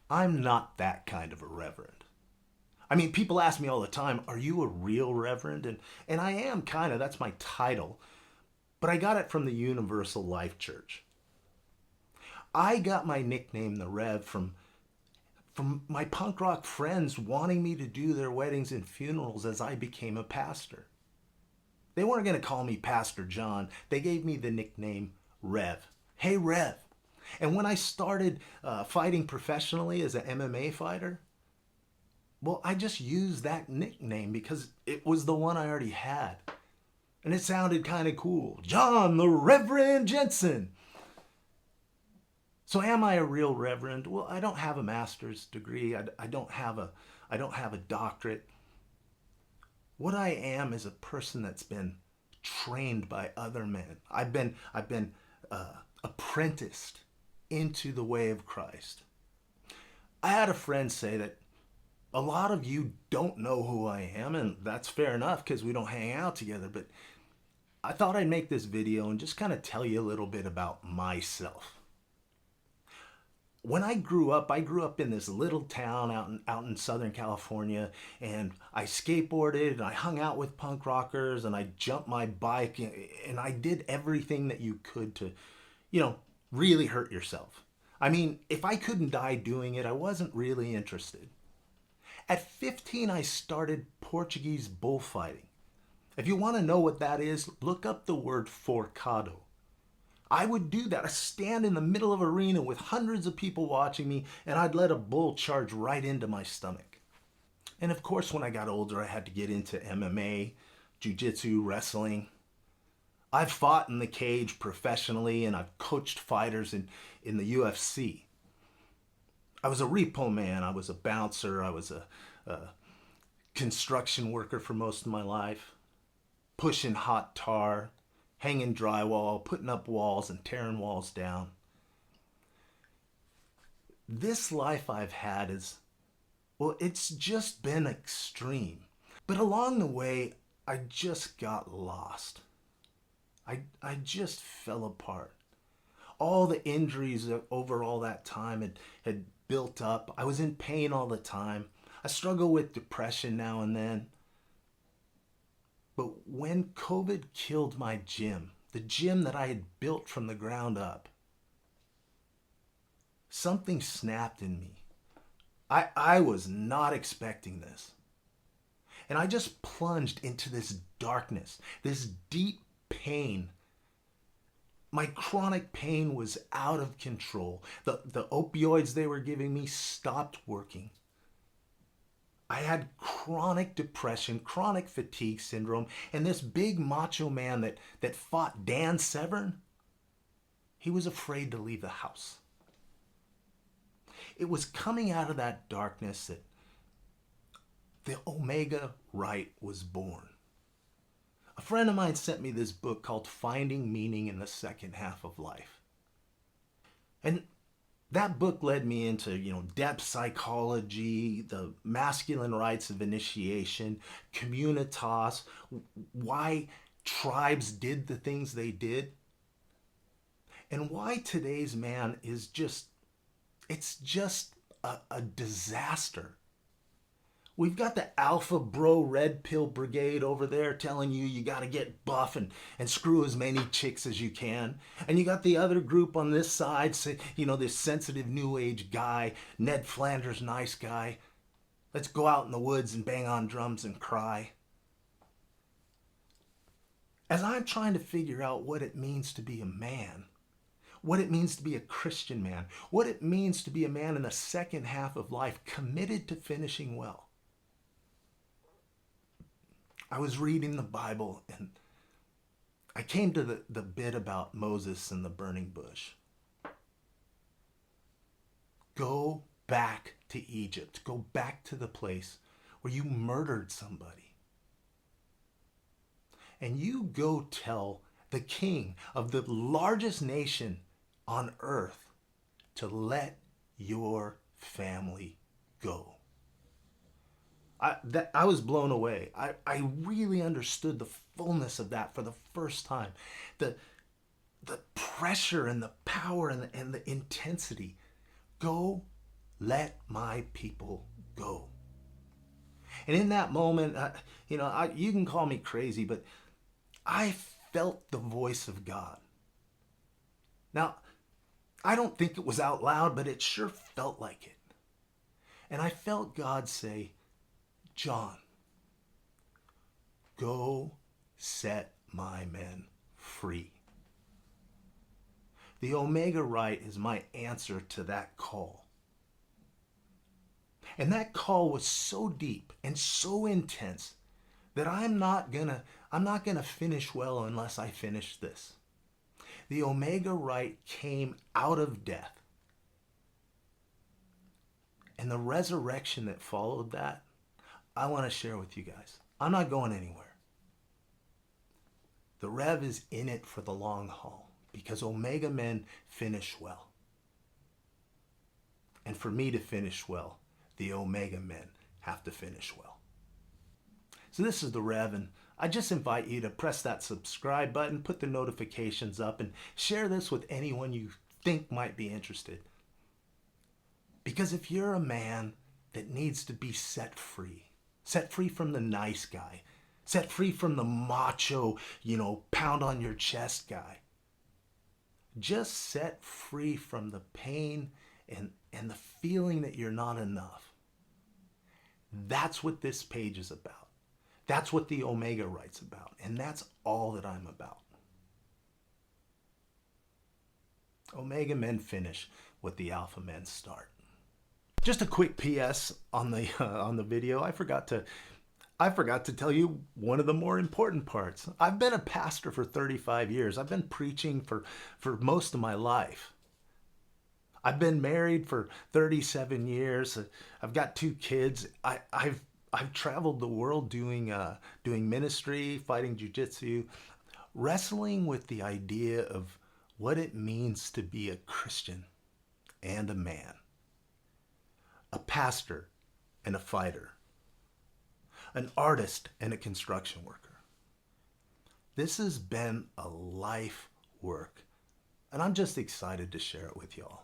I'm not that kind of a reverend. I mean, people ask me all the time, are you a real reverend? And I am kind of, that's my title, but I got it from the Universal Life Church. I got my nickname, the Rev, from my punk rock friends wanting me to do their weddings and funerals as I became a pastor. They weren't going to call me Pastor John. They gave me the nickname Rev. Hey, Rev. And when I started fighting professionally as an MMA fighter, well, I just used that nickname because it was the one I already had. And it sounded kind of cool. John the Reverend Jensen. So am I a real reverend? Well, I don't have a master's degree. I don't have a doctorate. What I am is a person that's been trained by other men. I've been apprenticed into the way of Christ. I had a friend say that a lot of you don't know who I am, and that's fair enough because we don't hang out together. But I thought I'd make this video and just kind of tell you a little bit about myself. When I grew up in this little town out in Southern California, and I skateboarded and I hung out with punk rockers and I jumped my bike and I did everything that you could to, you know, really hurt yourself. I mean, if I couldn't die doing it, I wasn't really interested. At 15, I started Portuguese bullfighting. If you want to know what that is, look up the word forcado. I would do that. I stand in the middle of an arena with hundreds of people watching me, and I'd let a bull charge right into my stomach. And of course, when I got older, I had to get into MMA, jiu-jitsu, wrestling. I've fought in the cage professionally, and I've coached fighters in the UFC. I was a repo man. I was a bouncer. I was a construction worker for most of my life, pushing hot tar, hanging drywall, putting up walls and tearing walls down. This life I've had is, well, it's just been extreme. But along the way, I just got lost. I just fell apart. All the injuries over all that time had built up. I was in pain all the time. I struggle with depression now and then. But when COVID killed my gym, the gym that I had built from the ground up, something snapped in me. I was not expecting this. And I just plunged into this darkness, this deep pain. My chronic pain was out of control. The opioids they were giving me stopped working. I had chronic depression, chronic fatigue syndrome, and this big macho man that fought Dan Severn, he was afraid to leave the house. It was coming out of that darkness that the OMEGA Rite was born. A friend of mine sent me this book called Finding Meaning in the Second Half of Life. And that book led me into, depth psychology, the masculine rites of initiation, communitas, why tribes did the things they did, and why today's man is it's just a disaster. We've got the alpha bro red pill brigade over there telling you got to get buff and screw as many chicks as you can. And you got the other group on this side, this sensitive new age guy, Ned Flanders, nice guy. Let's go out in the woods and bang on drums and cry. As I'm trying to figure out what it means to be a man, what it means to be a Christian man, what it means to be a man in the second half of life committed to finishing well, I was reading the Bible and I came to the bit about Moses and the burning bush. Go back to Egypt. Go back to the place where you murdered somebody. And you go tell the king of the largest nation on earth to let your family go. I was blown away. I really understood the fullness of that for the first time. The pressure and the power and the intensity. Go let my people go. And in that moment, you can call me crazy, but I felt the voice of God. Now, I don't think it was out loud, but it sure felt like it. And I felt God say, John, go set my men free. The Omega Rite is my answer to that call. And that call was so deep and so intense that I'm not gonna finish well unless I finish this. The Omega Rite came out of death. And the resurrection that followed that, I want to share with you guys. I'm not going anywhere. The Rev is in it for the long haul because Omega men finish well. And for me to finish well, the Omega men have to finish well. So this is the Rev, and I just invite you to press that subscribe button, put the notifications up, and share this with anyone you think might be interested. Because if you're a man that needs to be set free from the nice guy, set free from the macho, pound on your chest guy, just set free from the pain and the feeling that you're not enough. That's what this page is about. That's what the Omega Rite's about. And that's all that I'm about. Omega men finish what the Alpha men start. Just a quick PS on the video. I forgot to tell you one of the more important parts. I've been a pastor for 35 years. I've been preaching for most of my life. I've been married for 37 years. I've got 2 kids. I've traveled the world doing ministry, fighting jiu-jitsu, wrestling with the idea of what it means to be a Christian and a man, a pastor and a fighter, an artist and a construction worker. This has been a life work, and I'm just excited to share it with y'all.